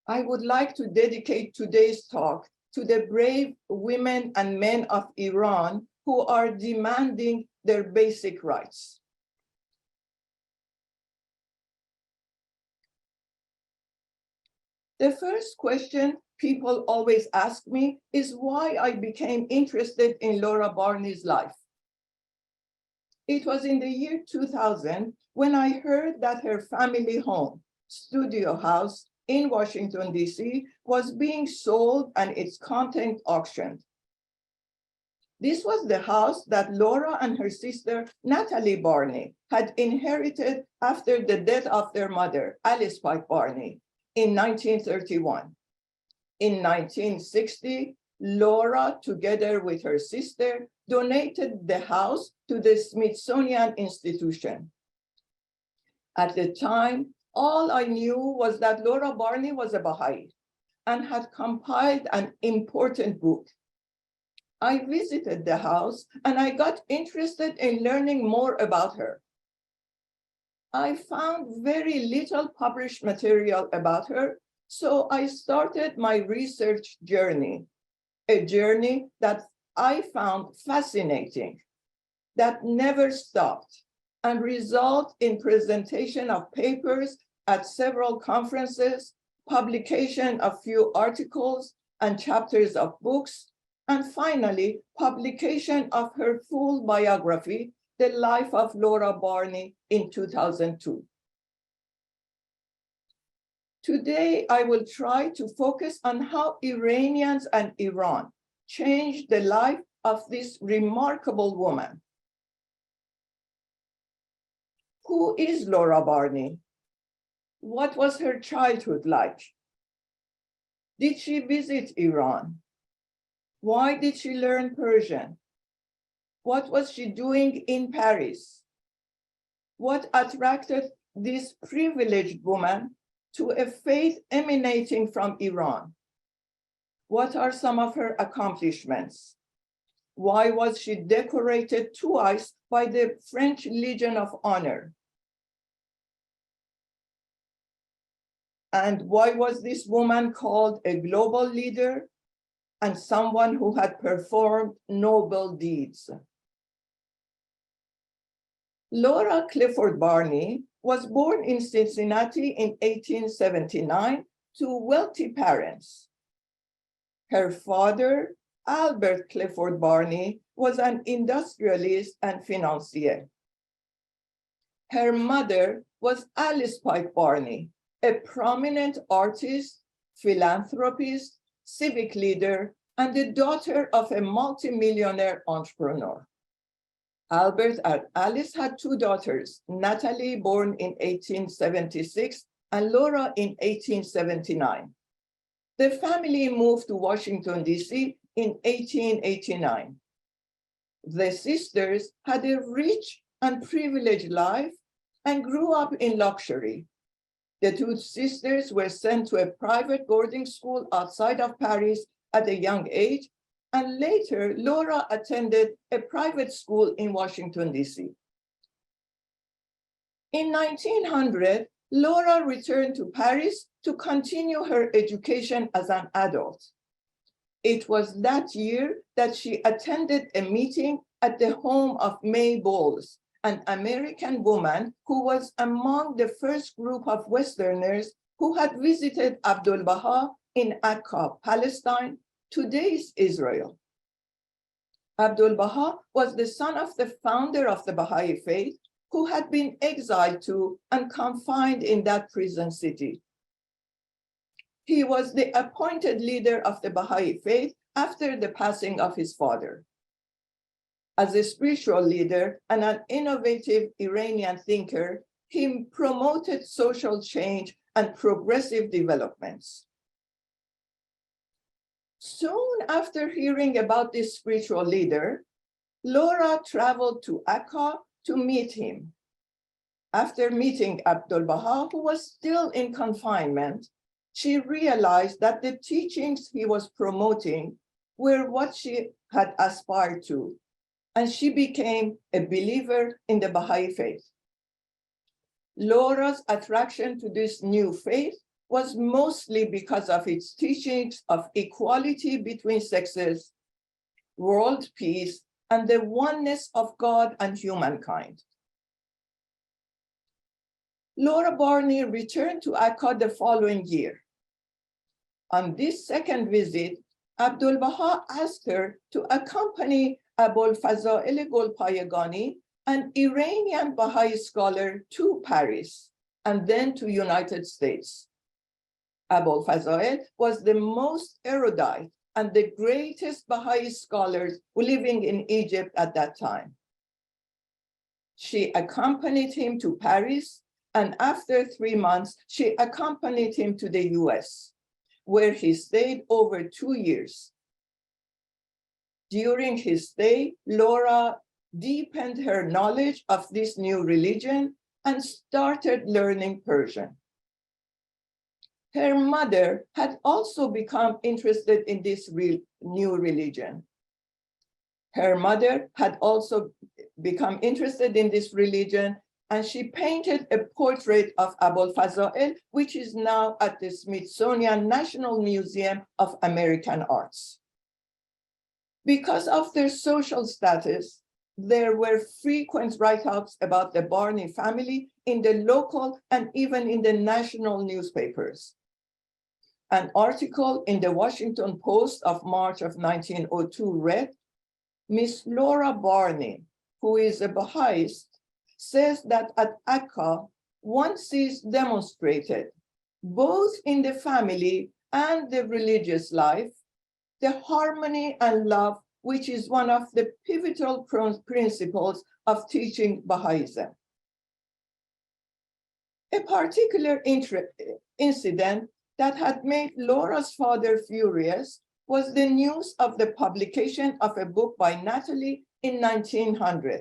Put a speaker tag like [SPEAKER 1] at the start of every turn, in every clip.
[SPEAKER 1] I would like to dedicate today's talk to the brave women and men of Iran who are demanding their basic rights. The first question people always ask me is why I became interested in Laura Barney's life. It was in the year 2000 when I heard that her family home, studio house in Washington, D.C., was being sold and its content auctioned. This was the house that Laura and her sister, Natalie Barney, had inherited after the death of their mother, Alice Pike Barney, in 1931. In 1960, Laura, together with her sister, donated the house to the Smithsonian Institution. At the time, all I knew was that Laura Barney was a Baha'i and had compiled an important book. I visited the house and I got interested in learning more about her. I found very little published material about her, so I started my research journey, a journey that I found fascinating, that never stopped, and resulted in presentation of papers at several conferences, publication of few articles and chapters of books, and finally, publication of her full biography, The Life of Laura Barney, in 2002. Today, I will try to focus on how Iranians and Iran changed the life of this remarkable woman. Who is Laura Barney? What was her childhood like? Did she visit Iran? Why did she learn Persian? What was she doing in Paris? What attracted this privileged woman to a faith emanating from Iran? What are some of her accomplishments? Why was she decorated twice by the French Legion of Honor? And why was this woman called a global leader and someone who had performed noble deeds? Laura Clifford Barney was born in Cincinnati in 1879 to wealthy parents. Her father, Albert Clifford Barney, was an industrialist and financier. Her mother was Alice Pike Barney, a prominent artist, philanthropist, civic leader, and the daughter of a multimillionaire entrepreneur. Albert and Alice had two daughters, Natalie, born in 1876, and Laura in 1879. The family moved to Washington, D.C. in 1889. The sisters had a rich and privileged life and grew up in luxury. The two sisters were sent to a private boarding school outside of Paris at a young age, and later Laura attended a private school in Washington, D.C. In 1900, Laura returned to Paris to continue her education as an adult. It was that year that she attended a meeting at the home of May Bowles, an American woman who was among the first group of Westerners who had visited Abdul-Baha in Akka, Palestine, today's Israel. Abdul-Baha was the son of the founder of the Baha'i Faith, who had been exiled to and confined in that prison city. He was the appointed leader of the Baha'i Faith after the passing of his father. As a spiritual leader and an innovative Iranian thinker, he promoted social change and progressive developments. Soon after hearing about this spiritual leader, Laura traveled to Akka to meet him. After meeting Abdul-Baha, who was still in confinement, she realized that the teachings he was promoting were what she had aspired to, and she became a believer in the Baha'i faith. Laura's attraction to this new faith was mostly because of its teachings of equality between sexes, world peace, and the oneness of God and humankind. Laura Barney returned to Akka the following year. On this second visit, Abdul-Baha asked her to accompany Abul-Faza'il Golpayegani, an Iranian Baha'i scholar, to Paris and then to United States. Abul-Faza'il was the most erudite and the greatest Baha'i scholars living in Egypt at that time. She accompanied him to Paris, and after 3 months, she accompanied him to the US, where he stayed over 2 years. During his stay, Laura deepened her knowledge of this new religion and started learning Persian. Her mother had also become interested in this new religion. Her mother had also become interested in this religion, and she painted a portrait of Abul-Faza'il, which is now at the Smithsonian National Museum of American Arts. Because of their social status, there were frequent write-ups about the Barney family in the local and even in the national newspapers. An article in the Washington Post of March of 1902 read, Miss Laura Barney, who is a Baha'ist, says that at Akka, one sees demonstrated, both in the family and the religious life, the harmony and love, which is one of the pivotal principles of teaching Baha'ism. A particular incident that had made Laura's father furious was the news of the publication of a book by Natalie in 1900.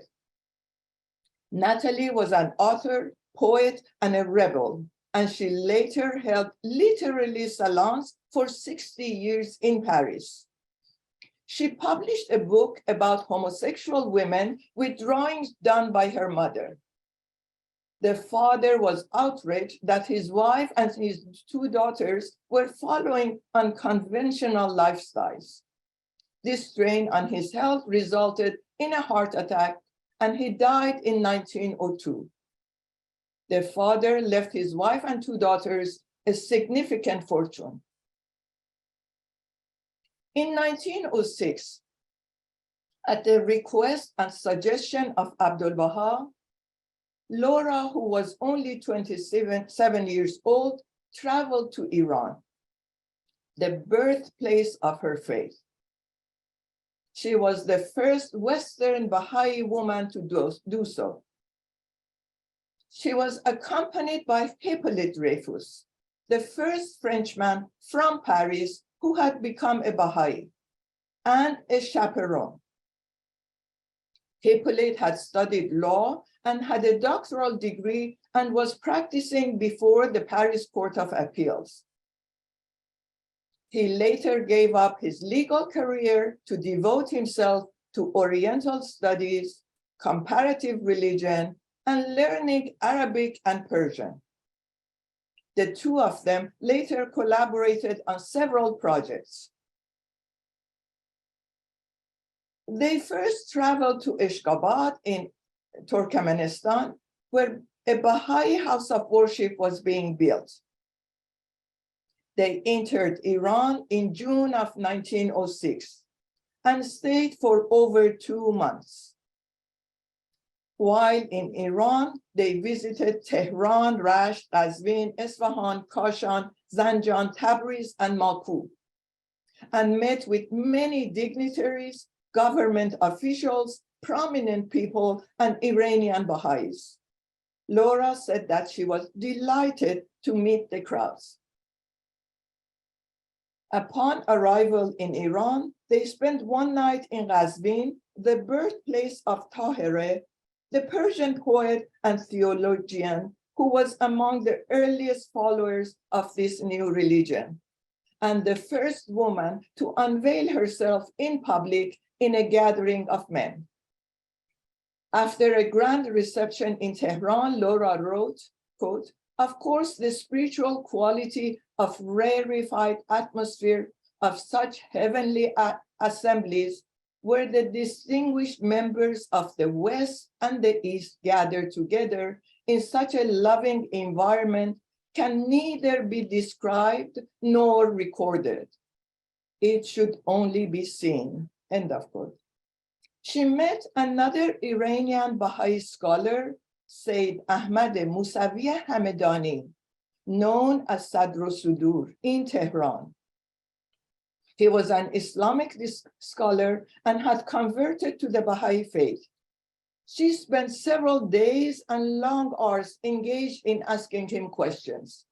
[SPEAKER 1] Natalie was an author, poet, and a rebel, and she later held literary salons for 60 years in Paris. She published a book about homosexual women with drawings done by her mother. The father was outraged that his wife and his 2 daughters were following unconventional lifestyles. This strain on his health resulted in a heart attack, and he died in 1902. The father left his wife and 2 daughters a significant fortune. In 1906, at the request and suggestion of Abdul-Baha, Laura, who was only 27 years old, traveled to Iran, the birthplace of her faith. She was the first Western Baha'i woman to do so. She was accompanied by Hippolyte Dreyfus, the first Frenchman from Paris who had become a Baha'i, and a chaperone. Hippolyte had studied law and had a doctoral degree and was practicing before the Paris Court of Appeals. He later gave up his legal career to devote himself to Oriental studies, comparative religion, and learning Arabic and Persian. The 2 of them later collaborated on several projects. They first traveled to Ashgabat in Turkmenistan, where a Baha'i house of worship was being built. They entered Iran in June of 1906 and stayed for over 2 months. While in Iran, they visited Tehran, Rasht, Qazvin, Isfahan, Kashan, Zanjan, Tabriz, and Malkut, and met with many dignitaries, government officials, prominent people, and Iranian Baha'is. Laura said that she was delighted to meet the crowds. Upon arrival in Iran, they spent one night in Qazvin, the birthplace of Tahirih, the Persian poet and theologian who was among the earliest followers of this new religion, and the first woman to unveil herself in public in a gathering of men. After a grand reception in Tehran, Laura wrote, quote, Of course, the spiritual quality of rarefied atmosphere of such heavenly assemblies where the distinguished members of the West and the East gather together in such a loving environment can neither be described nor recorded. It should only be seen, end of quote. She met another Iranian Baha'i scholar, Sayyid Ahmad Musawi Hamedani, known as Sadr Sudur, in Tehran. He was an Islamic scholar and had converted to the Baha'i Faith. She spent several days and long hours engaged in asking him questions.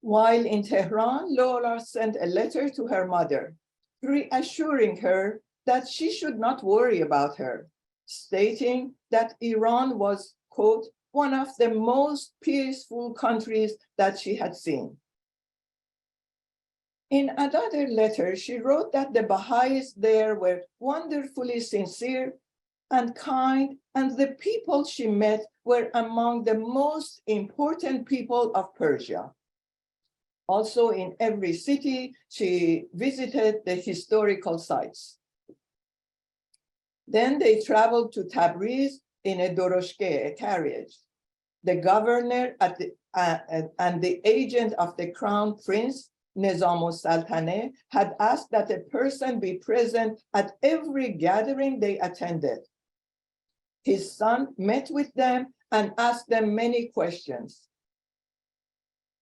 [SPEAKER 1] While in Tehran, Laura sent a letter to her mother, reassuring her that she should not worry about her, stating that Iran was, quote, one of the most peaceful countries that she had seen. In another letter, she wrote that the Baha'is there were wonderfully sincere and kind, and the people she met were among the most important people of Persia. Also, in every city, she visited the historical sites. Then they traveled to Tabriz in a doroshke, a carriage. The governor and the agent of the crown prince, Nizam al-Sultaneh, had asked that a person be present at every gathering they attended. His son met with them and asked them many questions.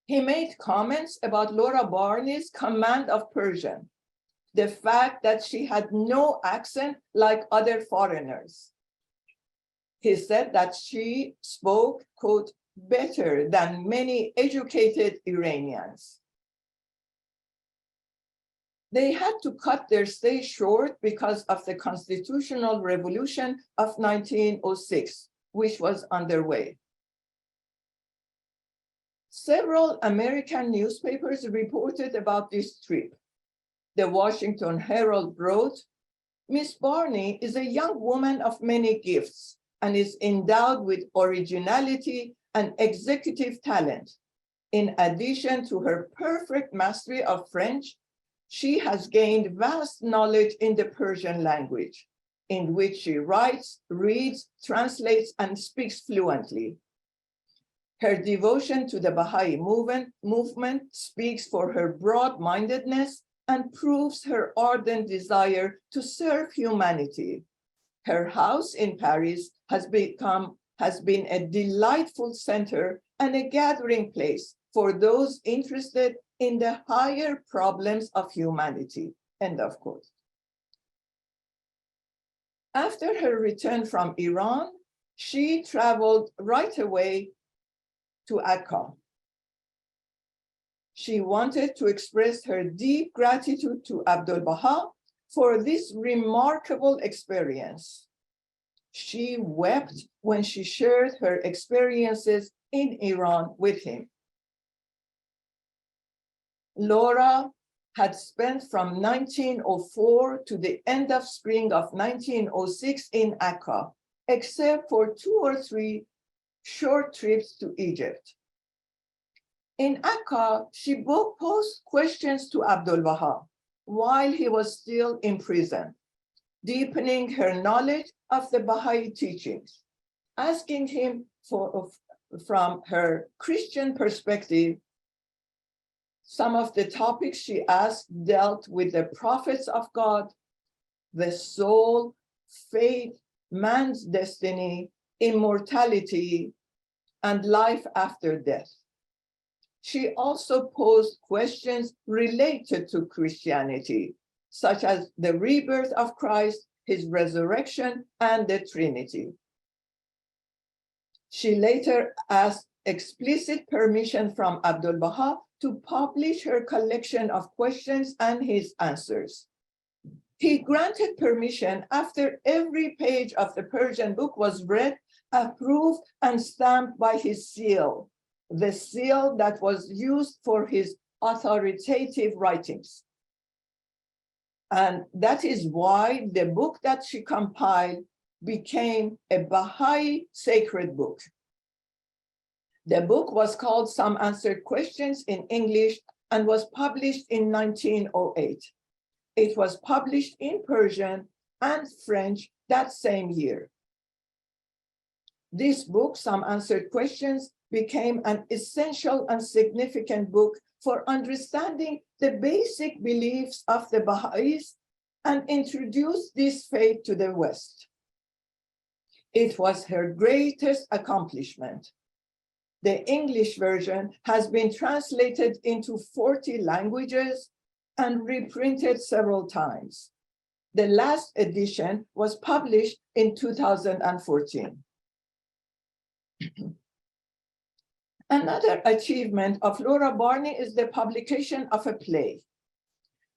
[SPEAKER 1] He made comments about Laura Barney's command of Persian, the fact that she had no accent like other foreigners. He said that she spoke, quote, better than many educated Iranians. They had to cut their stay short because of the constitutional revolution of 1906, which was underway. Several American newspapers reported about this trip. The Washington Herald wrote, Miss Barney is a young woman of many gifts and is endowed with originality and executive talent. In addition to her perfect mastery of French, she has gained vast knowledge in the Persian language, in which she writes, reads, translates, and speaks fluently. Her devotion to the Baha'i movement speaks for her broad-mindedness and proves her ardent desire to serve humanity. Her house in Paris has been a delightful center and a gathering place for those interested in the higher problems of humanity, end of quote. After her return from Iran, she traveled right away to Akka. She wanted to express her deep gratitude to Abdul-Baha for this remarkable experience. She wept when she shared her experiences in Iran with him. Laura had spent from 1904 to the end of spring of 1906 in Akka, except for 2 or 3 short trips to Egypt. In Akka, she posed questions to Abdul-Baha while he was still in prison, deepening her knowledge of the Baha'i teachings, asking him from her Christian perspective. Some of the topics she asked dealt with the prophets of God, the soul, faith, man's destiny, immortality, and life after death. She also posed questions related to Christianity, such as the rebirth of Christ, his resurrection, and the Trinity. She later asked explicit permission from Abdul-Baha to publish her collection of questions and his answers. He granted permission after every page of the Persian book was read, approved, and stamped by his seal, the seal that was used for his authoritative writings. And that is why the book that she compiled became a Baha'i sacred book. The book was called Some Answered Questions in English and was published in 1908. It was published in Persian and French that same year. This book, Some Answered Questions, became an essential and significant book for understanding the basic beliefs of the Baha'is and introduced this faith to the West. It was her greatest accomplishment. The English version has been translated into 40 languages and reprinted several times. The last edition was published in 2014. Another achievement of Laura Barney is the publication of a play.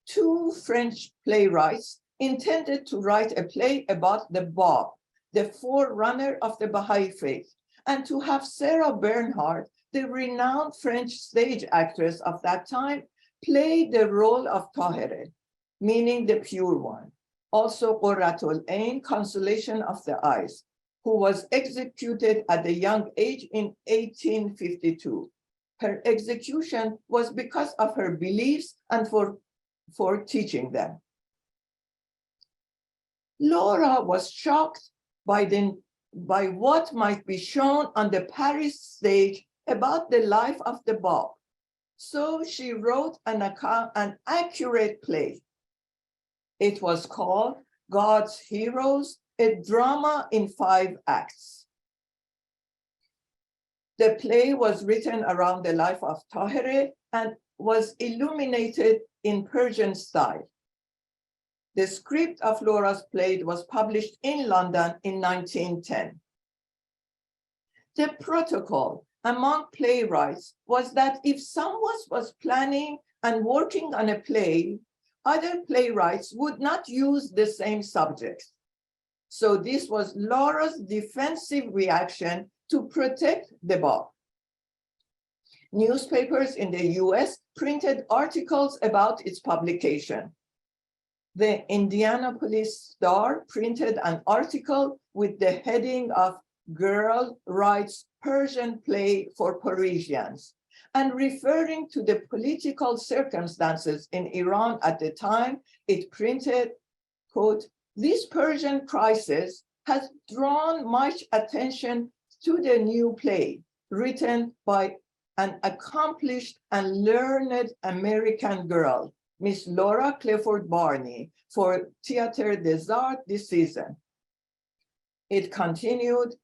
[SPEAKER 1] Two French playwrights intended to write a play about the Bab, the forerunner of the Baha'i Faith, and to have Sarah Bernhardt, the renowned French stage actress of that time, play the role of Tahireh, meaning the pure one. Also Qurratul Ain, consolation of the eyes, who was executed at a young age in 1852. Her execution was because of her beliefs and for teaching them. Laura was shocked by what might be shown on the Paris stage about the life of the Bab. So she wrote an accurate play. It was called God's Heroes, a drama in 5 acts. The play was written around the life of Tahireh and was illuminated in Persian style. The script of Laura's play was published in London in 1910. The protocol among playwrights was that if someone was planning and working on a play, other playwrights would not use the same subject. So this was Laura's defensive reaction to protect the Bab. Newspapers in the US printed articles about its publication. The Indianapolis Star printed an article with the heading of Girl Writes Persian Play for Parisians, and referring to the political circumstances in Iran at the time, it printed, quote, "This Persian crisis has drawn much attention to the new play written by an accomplished and learned American girl, Miss Laura Clifford Barney, for Théâtre des Arts this season." It continued,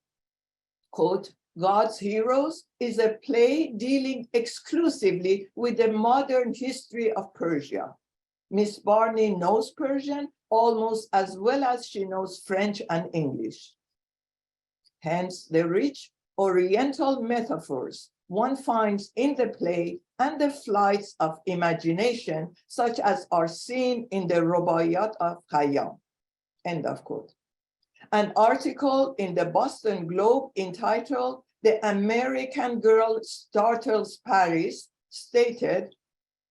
[SPEAKER 1] quote, "God's Heroes is a play dealing exclusively with the modern history of Persia. Miss Barney knows Persian almost as well as she knows French and English. Hence the rich Oriental metaphors one finds in the play and the flights of imagination, such as are seen in the Rubaiyat of Khayyam," end of quote. An article in the Boston Globe entitled "The American Girl Startles Paris" stated,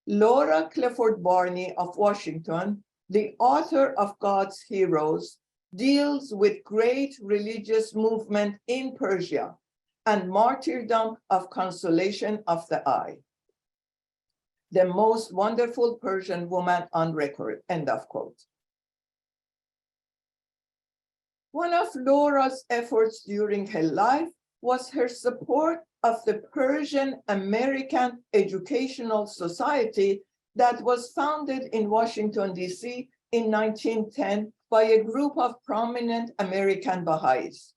[SPEAKER 1] "Laura Clifford Barney of Washington, the author of God's Heroes, deals with great religious movement in Persia and martyrdom of consolation of the eye. The most wonderful Persian woman on record," end of quote. One of Laura's efforts during her life was her support of the Persian American Educational Society that was founded in Washington, D.C. in 1910 by a group of prominent American Baha'is.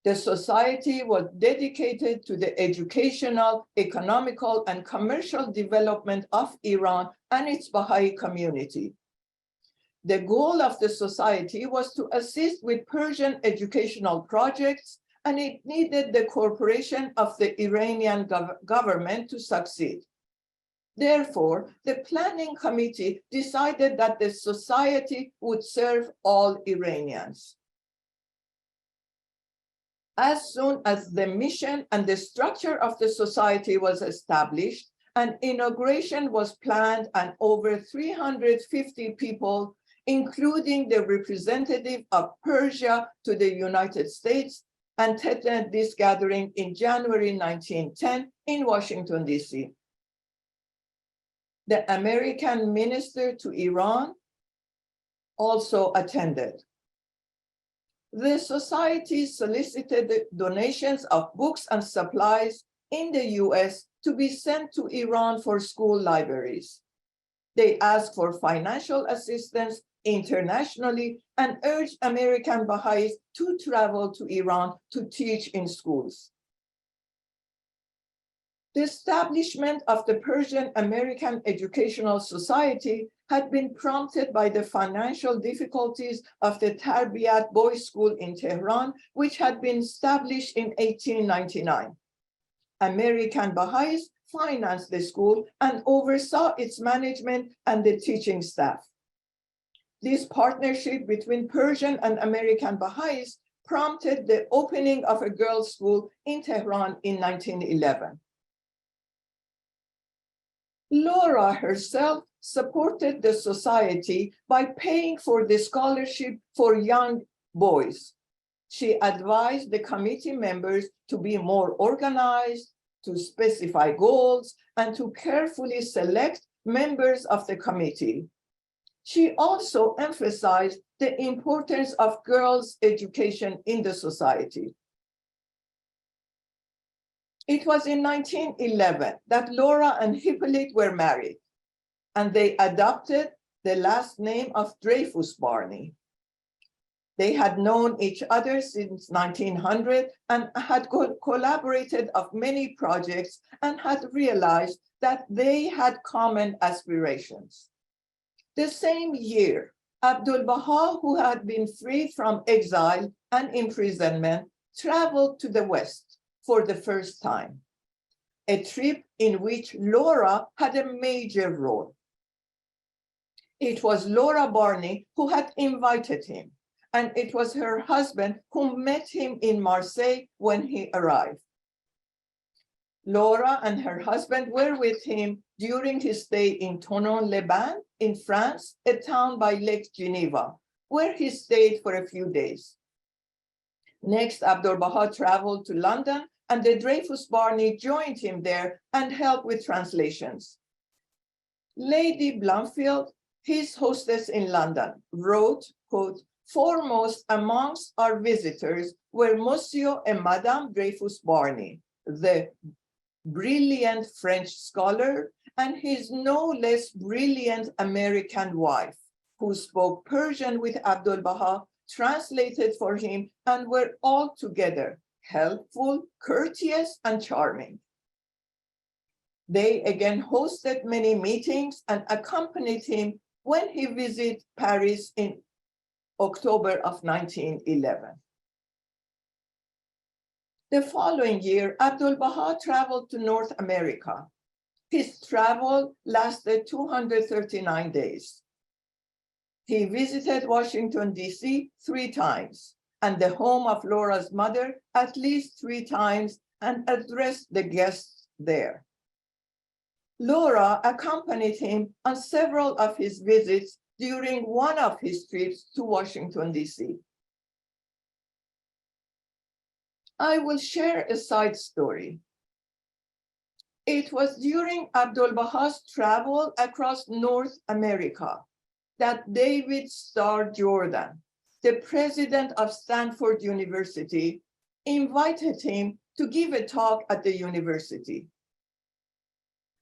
[SPEAKER 1] The society was dedicated to the educational, economical, and commercial development of Iran and its Baha'i community. The goal of the society was to assist with Persian educational projects, and it needed the cooperation of the Iranian government to succeed. Therefore, the planning committee decided that the society would serve all Iranians. As soon as the mission and the structure of the society was established, an inauguration was planned, and over 350 people, including the representative of Persia to the United States attended this gathering in January 1910 in Washington, D.C. The American minister to Iran also attended. The society solicited donations of books and supplies in the US to be sent to Iran for school libraries. They asked for financial assistance internationally and urged American Baha'is to travel to Iran to teach in schools. The establishment of the Persian American Educational Society had been prompted by the financial difficulties of the Tarbiyat Boys' School in Tehran, which had been established in 1899. American Baha'is financed the school and oversaw its management and the teaching staff. This partnership between Persian and American Baha'is prompted the opening of a girls' school in Tehran in 1911. Laura herself supported the society by paying for the scholarship for young boys. She advised the committee members to be more organized, to specify goals, and to carefully select members of the committee. She also emphasized the importance of girls' education in the society. It was in 1911 that Laura and Hippolyte were married, and they adopted the last name of Dreyfus Barney. They had known each other since 1900 and had collaborated on many projects and had realized that they had common aspirations. The same year, Abdu'l-Baha, who had been freed from exile and imprisonment, traveled to the West for the first time, a trip in which Laura had a major role. It was Laura Barney who had invited him, and it was her husband who met him in Marseille when he arrived. Laura and her husband were with him during his stay in Thonon-les-Bains in France, a town by Lake Geneva, where he stayed for a few days. Next, Abdul-Baha traveled to London, and the Dreyfus Barney joined him there and helped with translations. Lady Blomfield, his hostess in London, wrote, quote, "Foremost amongst our visitors were Monsieur and Madame Dreyfus Barney, the brilliant French scholar, and his no less brilliant American wife, who spoke Persian with Abdul-Baha, translated for him, and were altogether helpful, courteous, and charming. They again hosted many meetings and accompanied him when he visited Paris in October of 1911. The following year, Abdul-Baha traveled to North America. His travel lasted 239 days. He visited Washington, D.C. 3 times, and the home of Laura's mother at least 3 times, and addressed the guests there. Laura accompanied him on several of his visits during one of his trips to Washington, D.C. I will share a side story. It was during Abdul-Baha's travel across North America that David Starr Jordan, the president of Stanford University, invited him to give a talk at the university.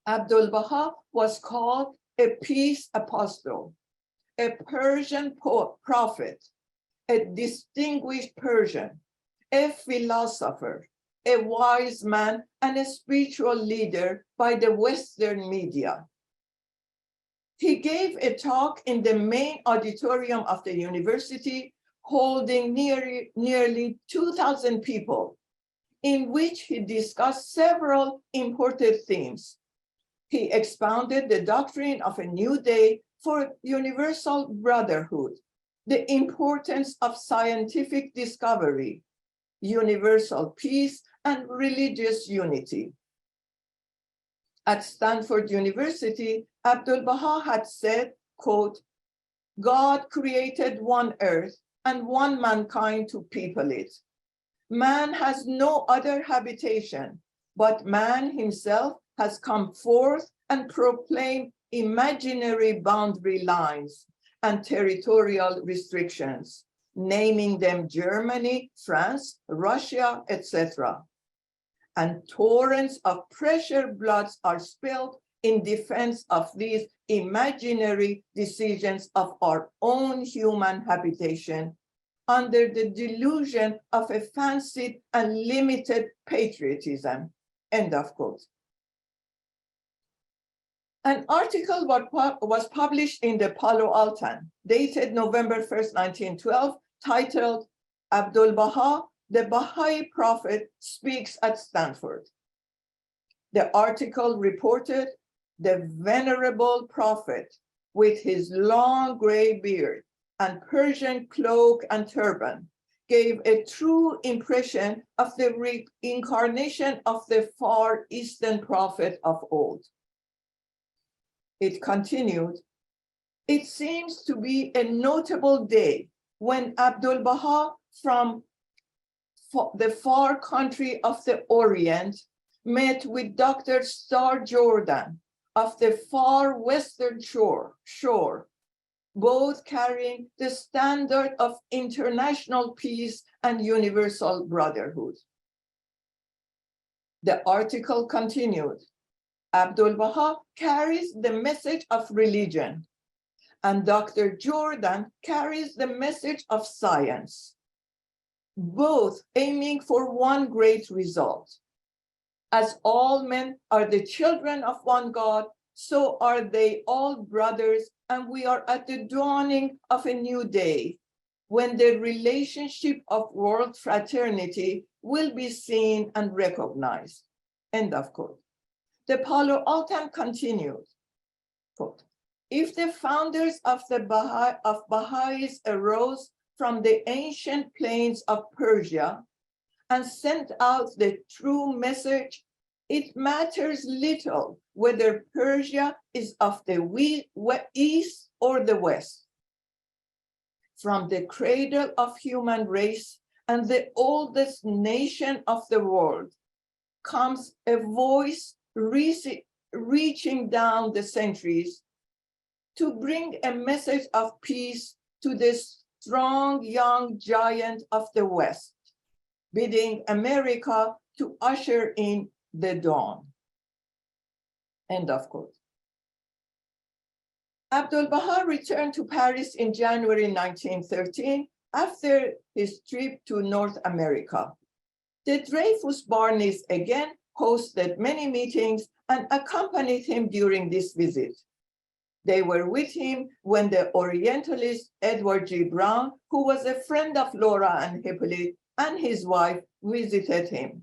[SPEAKER 1] Abdul-Baha was called a peace apostle, a Persian prophet, a distinguished Persian, a philosopher, a wise man, and a spiritual leader by the Western media. He gave a talk in the main auditorium of the university, holding nearly 2,000 people, in which he discussed several important themes. He expounded the doctrine of a new day for universal brotherhood, the importance of scientific discovery, universal peace, and religious unity. At Stanford University, Abdul-Baha had said, quote, "God created one earth and one mankind to people it. Man has no other habitation, but man himself has come forth and proclaimed imaginary boundary lines and territorial restrictions, naming them Germany, France, Russia, etc. And torrents of pressure bloods are spilled in defense of these imaginary decisions of our own human habitation under the delusion of a fancied and limited patriotism, end of quote. An article was published in the Palo Altan, dated November 1st, 1912, titled Abdul-Baha, the Baha'i Prophet Speaks at Stanford. The article reported the venerable prophet with his long gray beard and Persian cloak and turban gave a true impression of the reincarnation of the Far Eastern prophet of old. It continued, it seems to be a notable day when Abdul-Baha from the far country of the Orient met with Dr. Starr Jordan of the far western shore, both carrying the standard of international peace and universal brotherhood. The article continued, Abdul-Baha carries the message of religion, and Dr. Jordan carries the message of science, both aiming for one great result. As all men are the children of one God, so are they all brothers, and we are at the dawning of a new day, when the relationship of world fraternity will be seen and recognized, end of quote. The Palo Altan continued, quote, if the founders of Baha'is arose from the ancient plains of Persia and sent out the true message, it matters little whether Persia is of the east or the west. From the cradle of human race and the oldest nation of the world comes a voice reaching down the centuries to bring a message of peace to this strong young giant of the West, bidding America to usher in the dawn, end of quote. Abdul-Baha returned to Paris in January 1913 after his trip to North America. The Dreyfus Barneys again hosted many meetings and accompanied him during this visit. They were with him when the Orientalist Edward G. Brown, who was a friend of Laura and Hippolyte, and his wife visited him.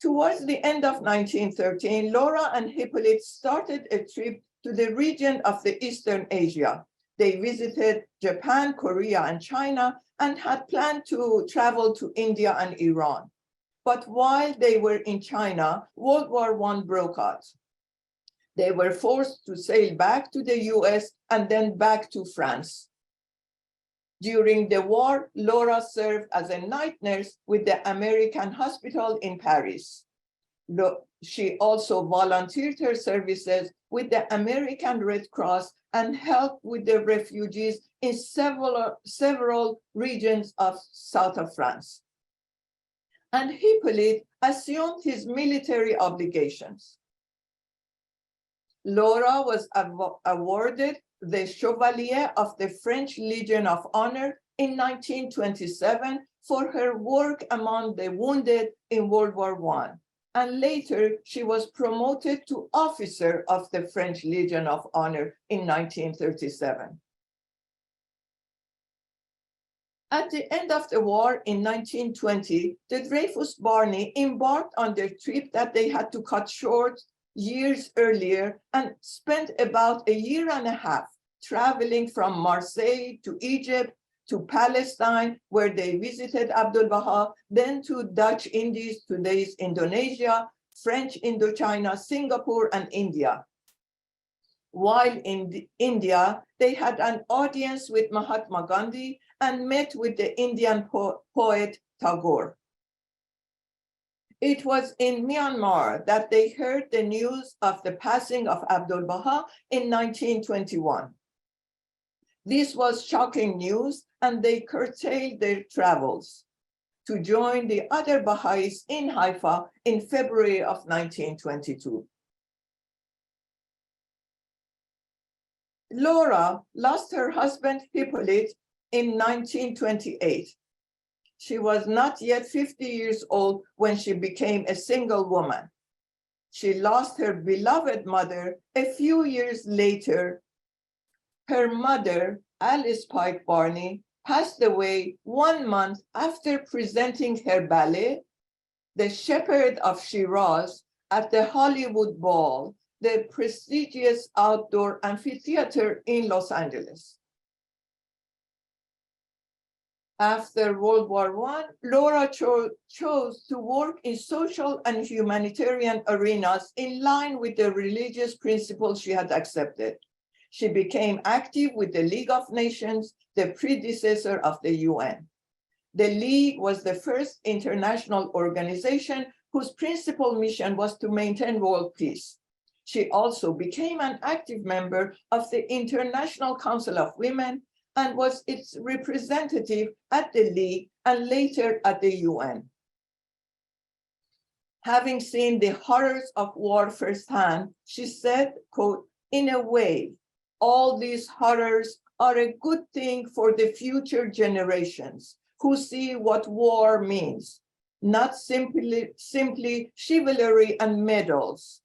[SPEAKER 1] Towards the end of 1913, Laura and Hippolyte started a trip to the region of the Eastern Asia. They visited Japan, Korea, and China, and had planned to travel to India and Iran. But while they were in China, World War I broke out. They were forced to sail back to the US and then back to France. During the war, Laura served as a night nurse with the American Hospital in Paris. She also volunteered her services with the American Red Cross and helped with the refugees in several regions of south of France. And Hippolyte assumed his military obligations. Laura was awarded the Chevalier of the French Legion of Honor in 1927 for her work among the wounded in World War I. And later, she was promoted to officer of the French Legion of Honor in 1937. At the end of the war in 1920, the Dreyfus Barney embarked on their trip that they had to cut short years earlier and spent about a year and a half traveling from Marseille to Egypt, to Palestine, where they visited Abdul-Baha, then to Dutch Indies, today's Indonesia, French Indochina, Singapore, and India. While in India, they had an audience with Mahatma Gandhi and met with the Indian poet Tagore. It was in Myanmar that they heard the news of the passing of Abdul-Baha in 1921. This was shocking news, and they curtailed their travels to join the other Baha'is in Haifa in February of 1922. Laura lost her husband Hippolyte in 1928. She was not yet 50 years old when she became a single woman. She lost her beloved mother a few years later. Her mother, Alice Pike Barney, passed away 1 month after presenting her ballet, The Shepherd of Shiraz, at the Hollywood Bowl, the prestigious outdoor amphitheater in Los Angeles. After World War I, Laura chose to work in social and humanitarian arenas in line with the religious principles she had accepted. She became active with the League of Nations, the predecessor of the UN. The League was the first international organization whose principal mission was to maintain world peace. She also became an active member of the International Council of Women and was its representative at the League and later at the UN. Having seen the horrors of war firsthand, she said, quote, "In a way, all these horrors are a good thing for the future generations who see what war means, not simply chivalry and medals.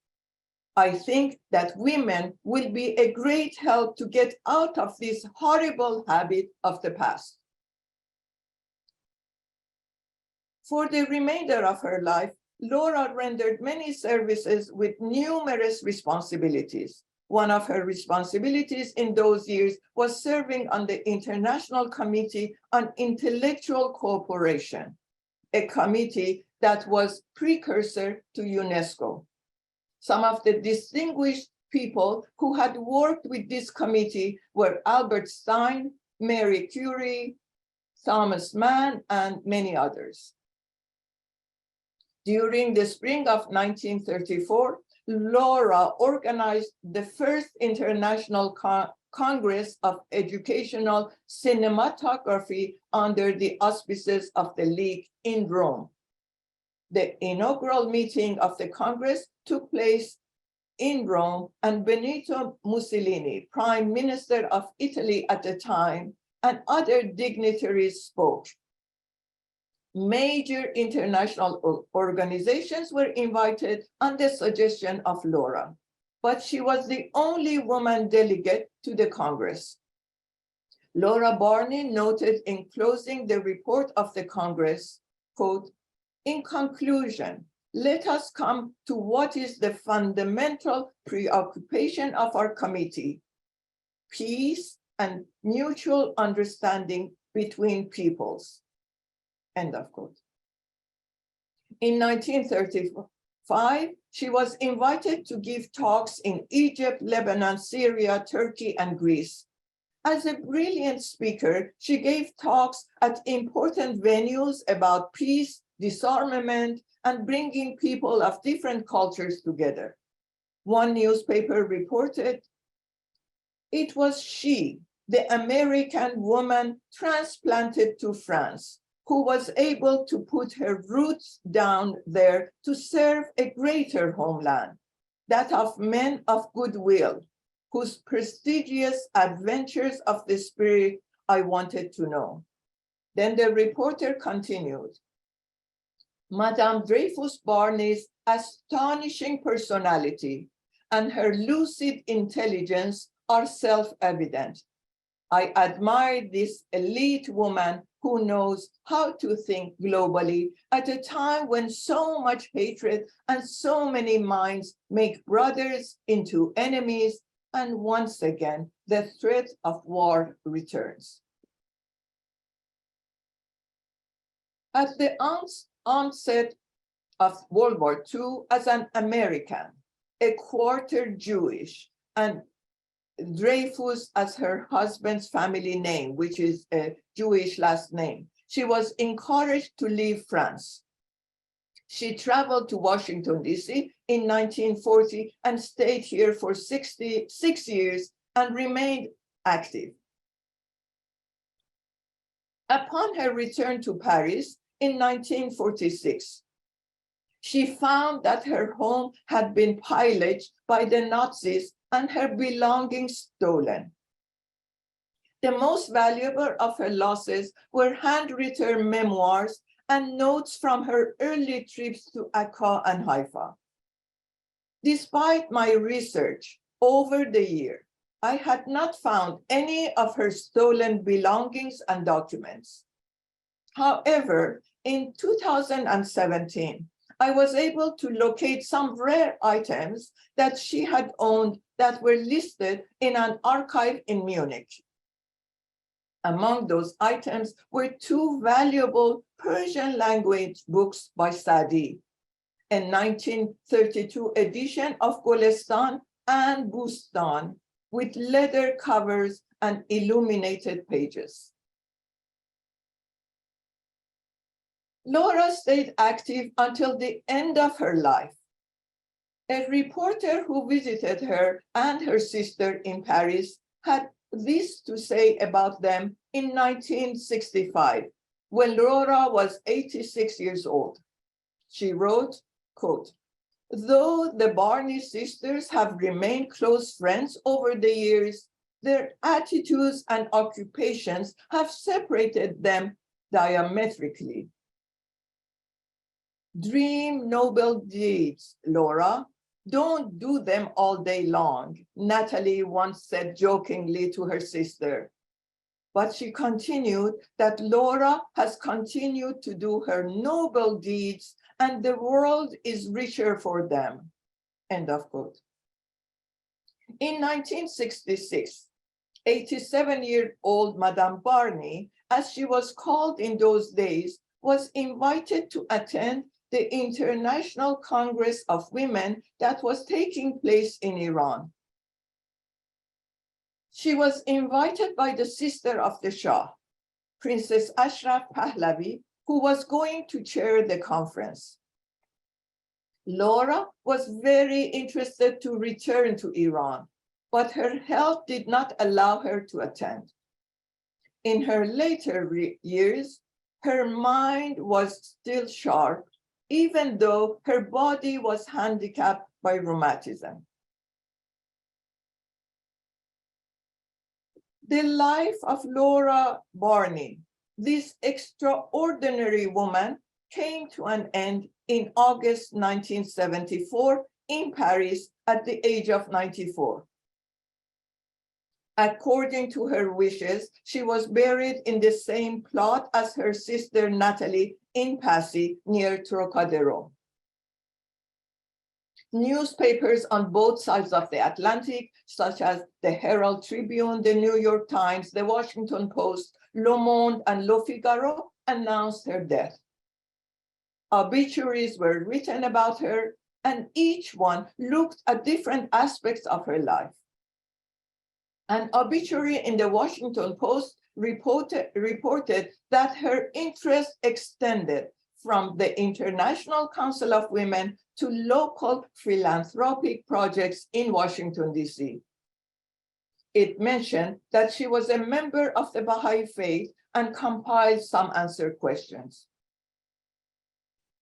[SPEAKER 1] I think that women will be a great help to get out of this horrible habit of the past." For the remainder of her life, Laura rendered many services with numerous responsibilities. One of her responsibilities in those years was serving on the International Committee on Intellectual Cooperation, a committee that was precursor to UNESCO. Some of the distinguished people who had worked with this committee were Albert Stein, Marie Curie, Thomas Mann, and many others. During the spring of 1934, Laura organized the first International Congress of Educational Cinematography under the auspices of the League in Rome. The inaugural meeting of the Congress took place in Rome, and Benito Mussolini, Prime Minister of Italy at the time, and other dignitaries spoke. Major international organizations were invited on the suggestion of Laura, but she was the only woman delegate to the Congress. Laura Barney noted in closing the report of the Congress, quote, "In conclusion, let us come to what is the fundamental preoccupation of our committee: peace and mutual understanding between peoples." End of quote. In 1935, she was invited to give talks in Egypt, Lebanon, Syria, Turkey, and Greece. As a brilliant speaker, she gave talks at important venues about peace, disarmament, and bringing people of different cultures together. One newspaper reported, "It was she, the American woman transplanted to France, who was able to put her roots down there to serve a greater homeland, that of men of goodwill, whose prestigious adventures of the spirit I wanted to know." Then the reporter continued, "Madame Dreyfus Barney's astonishing personality and her lucid intelligence are self-evident. I admire this elite woman who knows how to think globally at a time when so much hatred and so many minds make brothers into enemies, and once again, the threat of war returns." At the onset of World War II, as an American, a quarter Jewish, and Dreyfus as her husband's family name, which is a Jewish last name. She was encouraged to leave France. She traveled to Washington, D.C. in 1940 and stayed here for 66 years and remained active. Upon her return to Paris in 1946, she found that her home had been pillaged by the Nazis and her belongings stolen. The most valuable of her losses were handwritten memoirs and notes from her early trips to Akka and Haifa. Despite my research over the year, I had not found any of her stolen belongings and documents. However, in 2017, I was able to locate some rare items that she had owned that were listed in an archive in Munich. Among those items were two valuable Persian language books by Sadi, a 1932 edition of Golestan and Bustan with leather covers and illuminated pages. Laura stayed active until the end of her life. A reporter who visited her and her sister in Paris had this to say about them in 1965, when Laura was 86 years old. She wrote, quote, "Though the Barney sisters have remained close friends over the years, their attitudes and occupations have separated them diametrically. Dream noble deeds, Laura. Don't do them all day long," Natalie once said jokingly to her sister. But she continued that Laura has continued to do her noble deeds and the world is richer for them, end of quote. In 1966, 87-year-old Madame Barney, as she was called in those days, was invited to attend the International Congress of Women that was taking place in Iran. She was invited by the sister of the Shah, Princess Ashraf Pahlavi, who was going to chair the conference. Laura was very interested to return to Iran, but her health did not allow her to attend. In her later years, her mind was still sharp, even though her body was handicapped by rheumatism. The life of Laura Barney, this extraordinary woman, came to an end in August 1974 in Paris at the age of 94. According to her wishes, she was buried in the same plot as her sister Natalie in Passy near Trocadero. Newspapers on both sides of the Atlantic, such as the Herald Tribune, the New York Times, the Washington Post, Le Monde, and Le Figaro, announced her death. Obituaries were written about her, and each one looked at different aspects of her life. An obituary in the Washington Post reported that her interest extended from the International Council of Women to local philanthropic projects in Washington, D.C. It mentioned that she was a member of the Baha'i Faith and compiled some answer questions.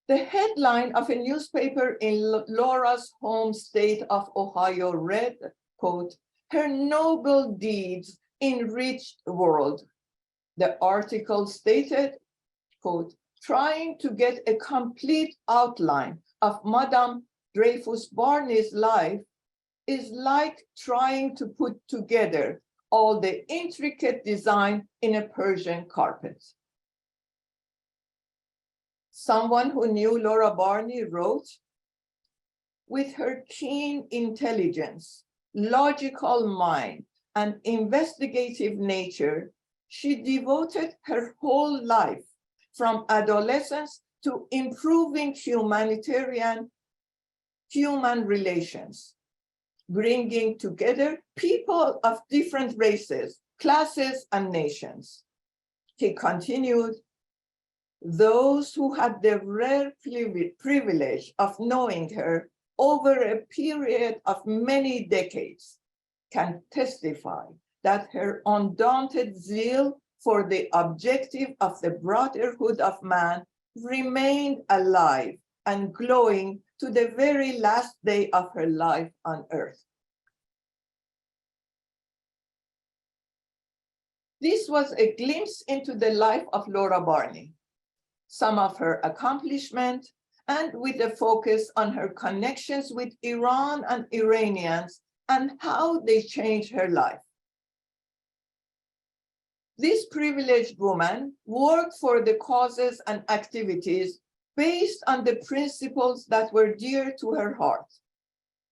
[SPEAKER 1] The headline of a newspaper in Laura's home state of Ohio read, quote, "Her noble deeds enriched the world." The article stated, quote, "Trying to get a complete outline of Madame Dreyfus Barney's life is like trying to put together all the intricate design in a Persian carpet." Someone who knew Laura Barney wrote, "With her keen intelligence, logical mind, and investigative nature, she devoted her whole life from adolescence to improving human relations. bringing together people of different races, classes, and nations. He continued, those who had the rare privilege of knowing her over a period of many decades can testify that her undaunted zeal for the objective of the brotherhood of man remained alive and glowing to the very last day of her life on earth. This was a glimpse into the life of Laura Barney, some of her accomplishments, and with a focus on her connections with Iran and Iranians and how they changed her life. This privileged woman worked for the causes and activities based on the principles that were dear to her heart.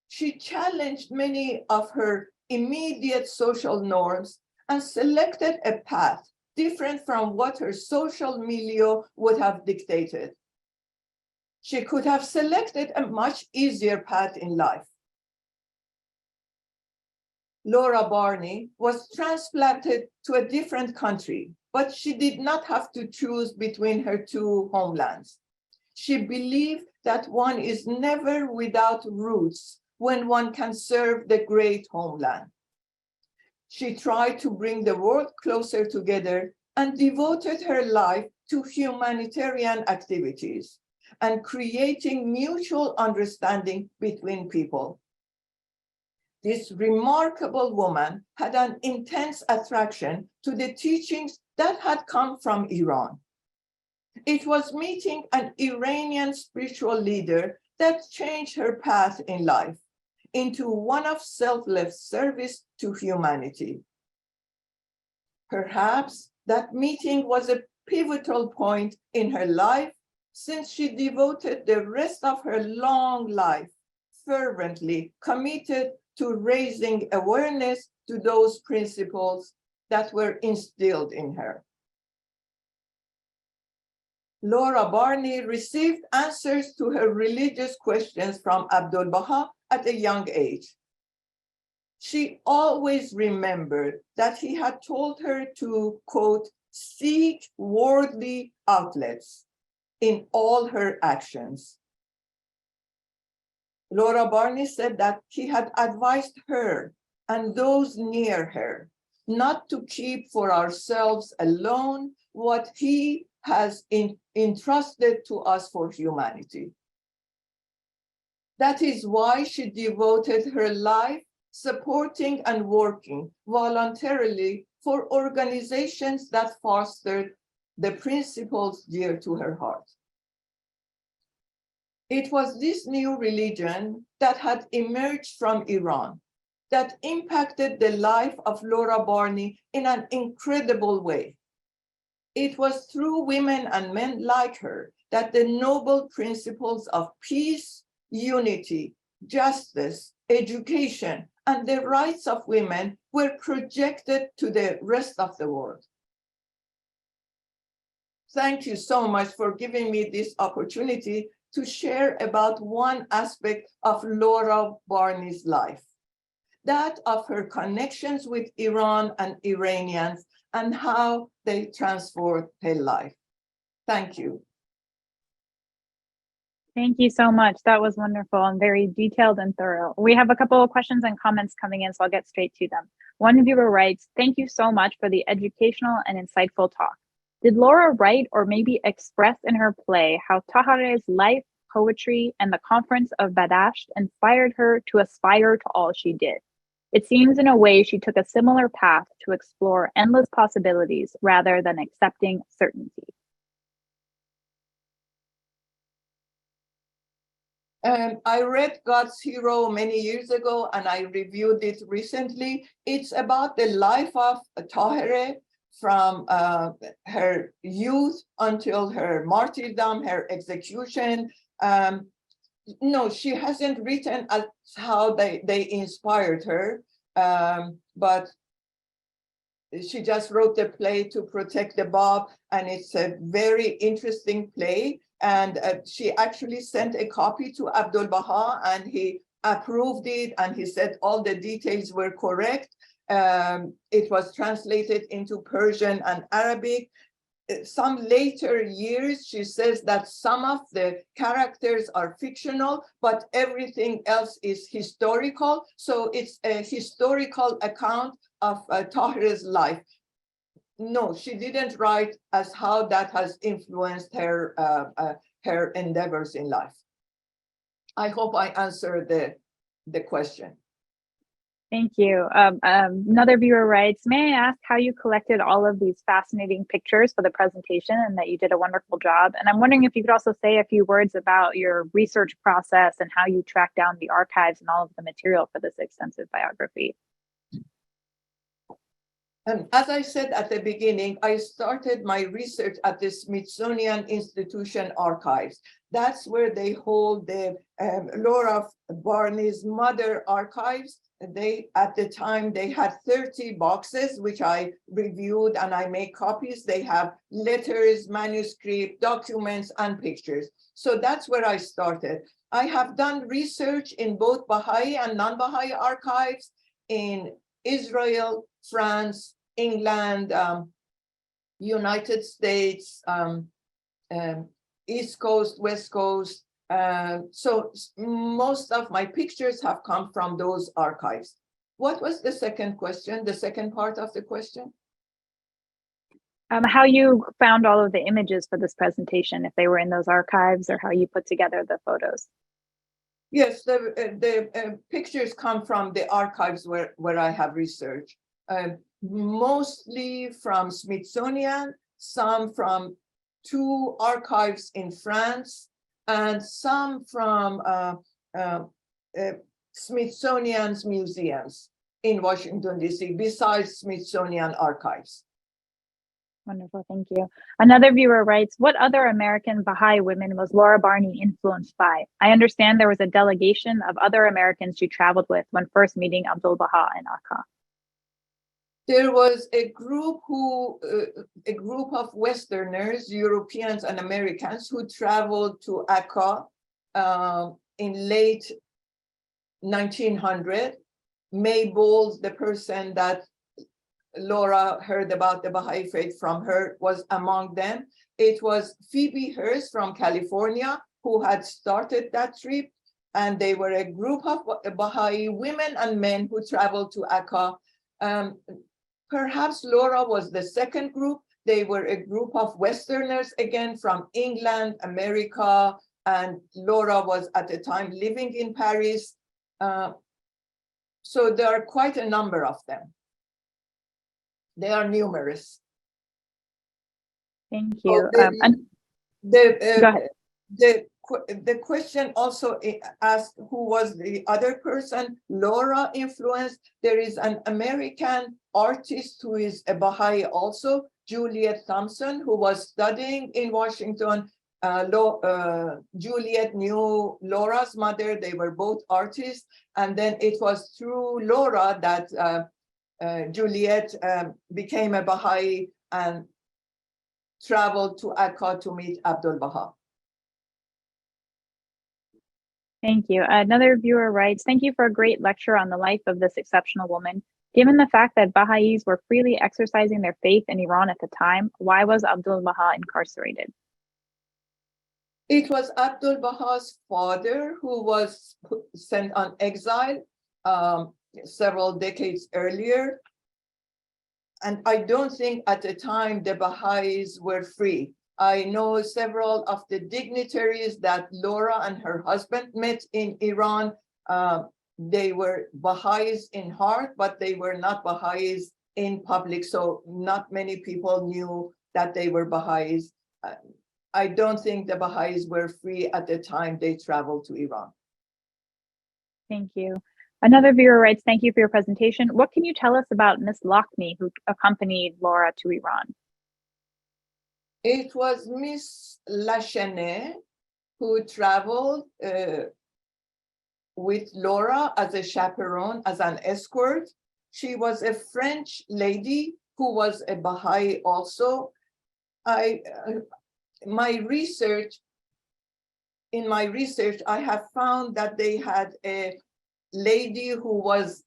[SPEAKER 1] She challenged many of her immediate social norms and selected a path different from what her social milieu would have dictated. She could have selected a much easier path in life. Laura Barney was transplanted to a different country, but she did not have to choose between her two homelands. She believed that one is never without roots when one can serve the great homeland. She tried to bring the world closer together and devoted her life to humanitarian activities and creating mutual understanding between people. This remarkable woman had an intense attraction to the teachings that had come from Iran. It was meeting an Iranian spiritual leader that changed her path in life into one of selfless service to humanity. Perhaps that meeting was a pivotal point in her life, since she devoted the rest of her long life fervently committed to raising awareness to those principles that were instilled in her. Laura Barney received answers to her religious questions from Abdul-Baha at a young age. She always remembered that he had told her to, quote, seek worldly outlets in all her actions. Laura Barney said that he had advised her and those near her not to keep for ourselves alone what he has entrusted to us for humanity. That is why she devoted her life supporting and working voluntarily for organizations that fostered the principles dear to her heart. It was this new religion that had emerged from Iran that impacted the life of Laura Barney in an incredible way. It was through women and men like her that the noble principles of peace, unity, justice, education, and the rights of women were projected to the rest of the world. Thank you so much for giving me this opportunity to share about one aspect of Laura Barney's life, that of her connections with Iran and Iranians and how they transformed her life. Thank you.
[SPEAKER 2] Thank you so much. That was wonderful and very detailed and thorough. We have a couple of questions and comments coming in, so I'll get straight to them. One viewer writes, thank you so much for the educational and insightful talk. Did Laura write or maybe express in her play how Tahare's life, poetry, and the conference of Badasht inspired her to aspire to all she did? It seems in a way she took a similar path to explore endless possibilities rather than accepting certainty.
[SPEAKER 1] I read God's Hero many years ago and I reviewed it recently. It's about the life of Tahere from her youth until her martyrdom, her execution. No, she hasn't written as how they inspired her, but she just wrote the play to protect the Bab, and it's a very interesting play. And she actually sent a copy to Abdul Baha, and he approved it, and he said all the details were correct. It was translated into Persian and Arabic. Some later years, she says that some of the characters are fictional, but everything else is historical. So it's a historical account of Tahir's life. No, she didn't write as how that has influenced her her endeavors in life. I hope I answered the question.
[SPEAKER 2] Thank you. Another viewer writes, may I ask how you collected all of these fascinating pictures for the presentation, and that you did a wonderful job? And I'm wondering if you could also say a few words about your research process and how you tracked down the archives and all of the material for this extensive biography.
[SPEAKER 1] As I said at the beginning, I started my research at the Smithsonian Institution archives. That's where they hold the Laura Barney's mother archives. At the time, they had 30 boxes, which I reviewed and I made copies. They have letters, manuscript, documents, and pictures. So that's where I started. I have done research in both Baha'i and non-Baha'i archives in Israel, France, England, United States, East Coast, West Coast. So most of my pictures have come from those archives. What was the second question, the second part of the question?
[SPEAKER 2] How you found all of the images for this presentation, if they were in those archives, or how you put together the photos.
[SPEAKER 1] Yes, the pictures come from the archives where I have researched. Mostly from Smithsonian, some from 2 archives in France, and some from Smithsonian's museums in Washington, D.C., besides Smithsonian archives.
[SPEAKER 2] Wonderful, thank you. Another viewer writes, what other American Baha'i women was Laura Barney influenced by? I understand there was a delegation of other Americans she traveled with when first meeting Abdul-Baha in Akka.
[SPEAKER 1] There was a group of Westerners, Europeans and Americans, who traveled to Akka in late 1900. May Bowles, the person that Laura heard about the Baha'i Faith from her, was among them. It was Phoebe Hearst from California who had started that trip, and they were a group of Baha'i women and men who traveled to Akka. Perhaps Laura was the second group. They were a group of Westerners, again, from England, America, and Laura was at the time living in Paris. So there are quite a number of them. They are numerous.
[SPEAKER 2] Thank you.
[SPEAKER 1] Go
[SPEAKER 2] ahead.
[SPEAKER 1] The question also asked who was the other person Laura influenced. There is an American artist who is a Baha'i also, Juliet Thompson, who was studying in Washington. Juliet knew Laura's mother. They were both artists. And then it was through Laura that Juliet became a Baha'i and traveled to Akka to meet Abdul-Baha.
[SPEAKER 2] Thank you. Another viewer writes, thank you for a great lecture on the life of this exceptional woman. Given the fact that Baha'is were freely exercising their faith in Iran at the time, why was Abdul-Baha incarcerated?
[SPEAKER 1] It was Abdul-Baha's father who was sent on exile several decades earlier. And I don't think at the time the Baha'is were free. I know several of the dignitaries that Laura and her husband met in Iran. They were Baha'is in heart, but they were not Baha'is in public. So not many people knew that they were Baha'is. I don't think the Baha'is were free at the time they traveled to Iran.
[SPEAKER 2] Thank you. Another viewer writes, thank you for your presentation. What can you tell us about Miss Lakhmi, who accompanied Laura to Iran?
[SPEAKER 1] It was Miss Lachene who traveled with Laura as a chaperone, as an escort. She was a French lady who was a Baha'i also. In my research, I have found that they had a lady who was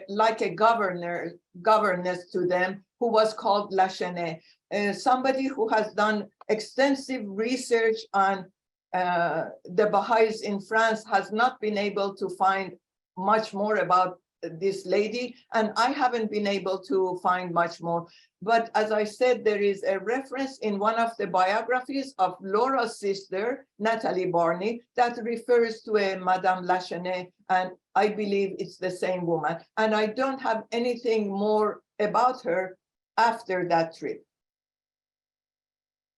[SPEAKER 1] like a governess to them, who was called Lachene, somebody who has done extensive research on the Baha'is in France, has not been able to find much more about this lady, and I haven't been able to find much more. But as I said, there is a reference in one of the biographies of Laura's sister, Natalie Barney, that refers to a Madame Lachene, and I believe it's the same woman. And I don't have anything more about her after that trip.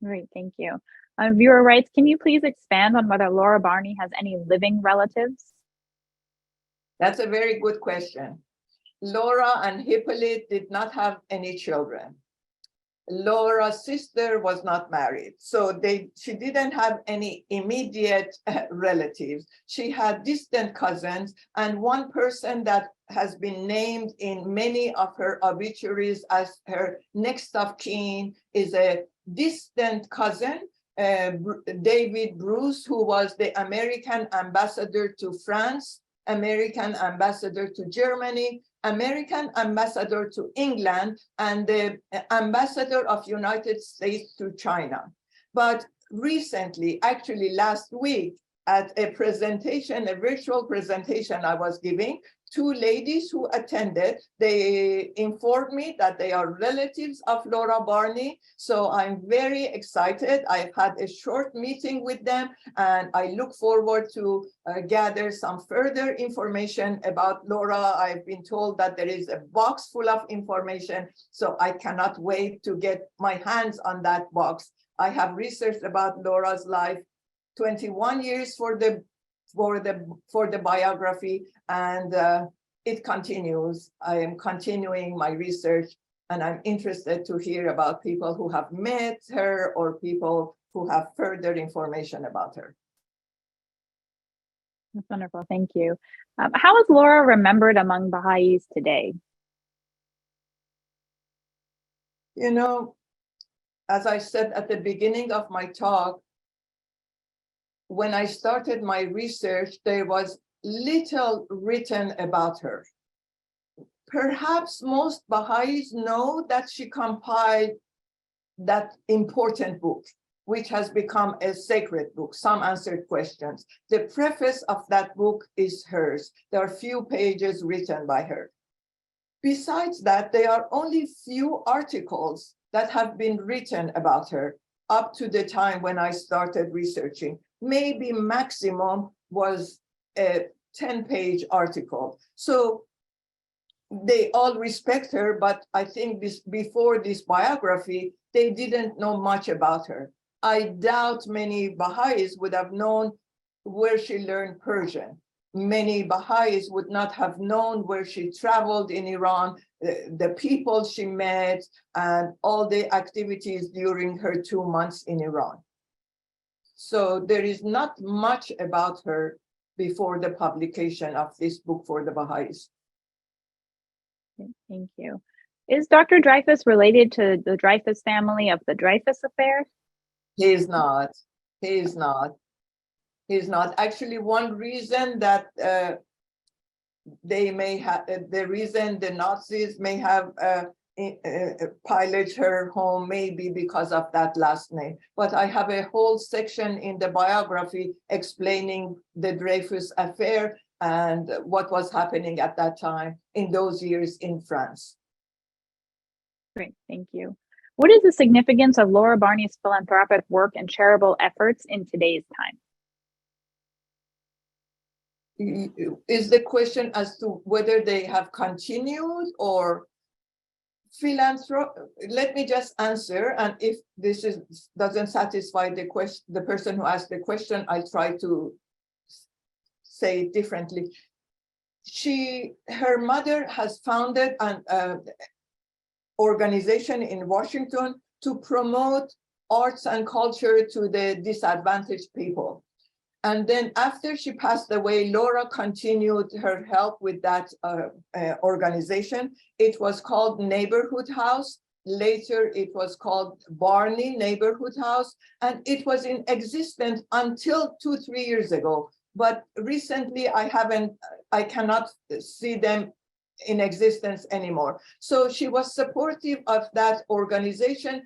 [SPEAKER 2] Great, thank you. Viewer writes, can you please expand on whether Laura Barney has any living relatives?
[SPEAKER 1] That's a very good question. Laura and Hippolyte did not have any children. Laura's sister was not married, so she didn't have any immediate relatives. She had distant cousins, and one person that has been named in many of her obituaries as her next of kin is a distant cousin, David Bruce, who was the American ambassador to France, American ambassador to Germany, American ambassador to England, and the ambassador of United States to China. But recently, actually last week, at a presentation, a virtual presentation I was giving, two ladies who attended, they informed me that they are relatives of Laura Barney. So I'm very excited. I've had a short meeting with them, and I look forward to gather some further information about Laura. I've been told that there is a box full of information, so I cannot wait to get my hands on that box. I have researched about Laura's life, 21 years for the biography, and it continues. I am continuing my research, and I'm interested to hear about people who have met her or people who have further information about her.
[SPEAKER 2] That's wonderful, thank you. How is Laura remembered among Baha'is today?
[SPEAKER 1] You know, as I said at the beginning of my talk, when I started my research, there was little written about her. Perhaps most Baha'is know that she compiled that important book, which has become a sacred book, Some Answered Questions. The preface of that book is hers. There are few pages written by her. Besides that, there are only few articles that have been written about her up to the time when I started researching. Maybe maximum was a 10-page article. So they all respect her, but I think before this biography, they didn't know much about her. I doubt many Baha'is would have known where she learned Persian. Many Baha'is would not have known where she traveled in Iran, the people she met, and all the activities during her 2 months in Iran. So there is not much about her before the publication of this book for the Baha'is.
[SPEAKER 2] Thank you. Is Dr. Dreyfus related to the Dreyfus family of the Dreyfus affair?
[SPEAKER 1] He is not. He is not. He is not. Actually, one reason that they may have, the reason the Nazis may have piloted her home maybe because of that last name. But I have a whole section in the biography explaining the Dreyfus affair and what was happening at that time in those years in France.
[SPEAKER 2] Great, thank you. What is the significance of Laura Barney's philanthropic work and charitable efforts in today's time?
[SPEAKER 1] Is the question as to whether they have continued or let me just answer, and if this doesn't satisfy the question, the person who asked the question, I'll try to say it differently. Her mother has founded an organization in Washington to promote arts and culture to the disadvantaged people. And then after she passed away, Laura continued her help with that organization. It was called Neighborhood House. Later, it was called Barney Neighborhood House. And it was in existence until 2-3 years ago, but recently I cannot see them in existence anymore. So she was supportive of that organization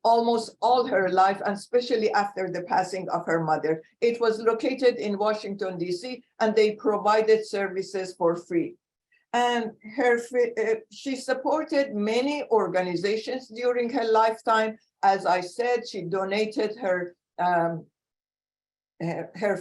[SPEAKER 1] almost all her life, and especially after the passing of her mother. It was located in Washington, D.C., and they provided services for free. And she supported many organizations during her lifetime. As I said, she donated her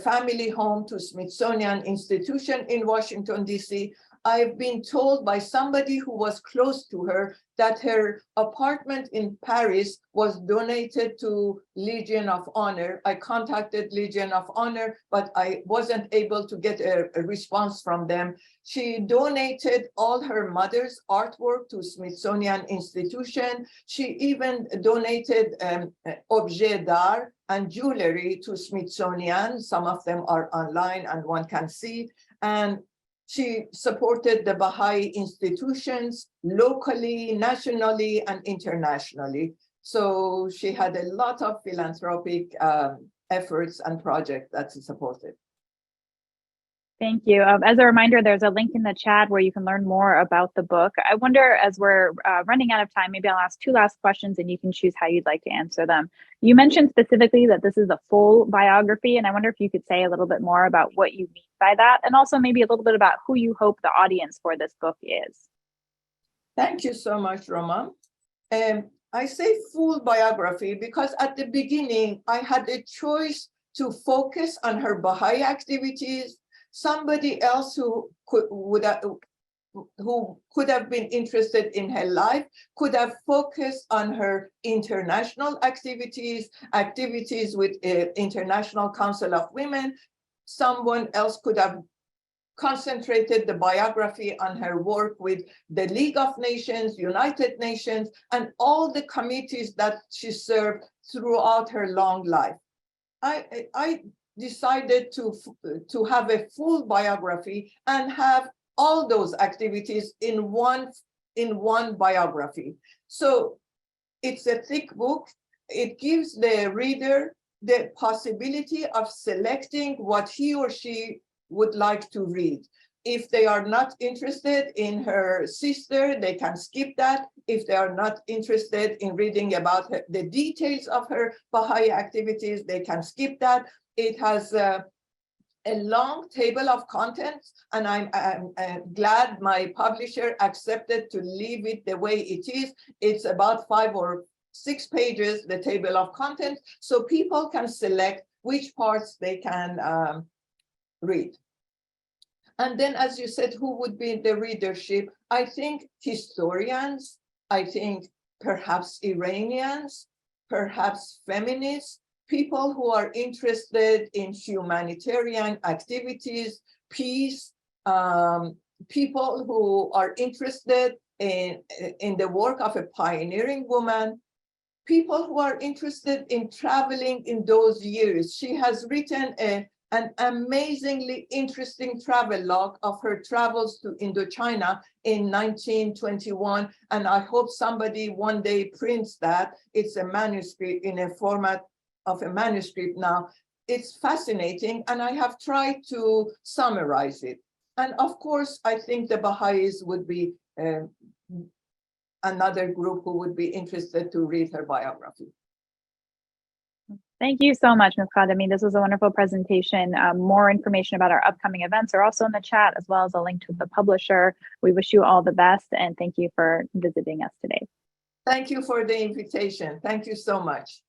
[SPEAKER 1] family home to Smithsonian Institution in Washington, D.C. I've been told by somebody who was close to her that her apartment in Paris was donated to Legion of Honor. I contacted Legion of Honor, but I wasn't able to get a response from them. She donated all her mother's artwork to Smithsonian Institution. She even donated objets d'art and jewelry to Smithsonian. Some of them are online and one can see. And she supported the Baha'i institutions locally, nationally, and internationally. So she had a lot of philanthropic efforts and projects that she supported.
[SPEAKER 2] Thank you. As a reminder, there's a link in the chat where you can learn more about the book. I wonder, as we're running out of time, maybe I'll ask two last questions and you can choose how you'd like to answer them. You mentioned specifically that this is a full biography, and I wonder if you could say a little bit more about what you mean by that, and also maybe a little bit about who you hope the audience for this book is.
[SPEAKER 1] Thank you so much, Roman. I say full biography because at the beginning, I had a choice to focus on her Baha'i activities. Somebody else who could have been interested in her life could have focused on her international activities with International Council of Women. Someone else could have concentrated the biography on her work with the League of Nations, United Nations, and all the committees that she served throughout her long life. I decided to have a full biography and have all those activities in one biography. So it's a thick book. It gives the reader the possibility of selecting what he or she would like to read. If they are not interested in her sister, they can skip that. If they are not interested in reading about the details of her Baha'i activities, they can skip that. It has a long table of contents, and I'm glad my publisher accepted to leave it the way it is. It's about 5 or 6 pages, the table of contents, so people can select which parts they can read. And then, as you said, who would be the readership? I think historians, I think perhaps Iranians, perhaps feminists, people who are interested in humanitarian activities, peace, people who are interested in the work of a pioneering woman, people who are interested in traveling in those years. She has written an amazingly interesting travel log of her travels to Indochina in 1921, and I hope somebody one day prints that. It's a manuscript in a format of a manuscript now. It's fascinating, and I have tried to summarize it. And of course, I think the Baha'is would be another group who would be interested to read her biography.
[SPEAKER 2] Thank you so much, Ms. Khademi. This was a wonderful presentation. More information about our upcoming events are also in the chat, as well as a link to the publisher. We wish you all the best, and thank you for visiting us today.
[SPEAKER 1] Thank you for the invitation. Thank you so much.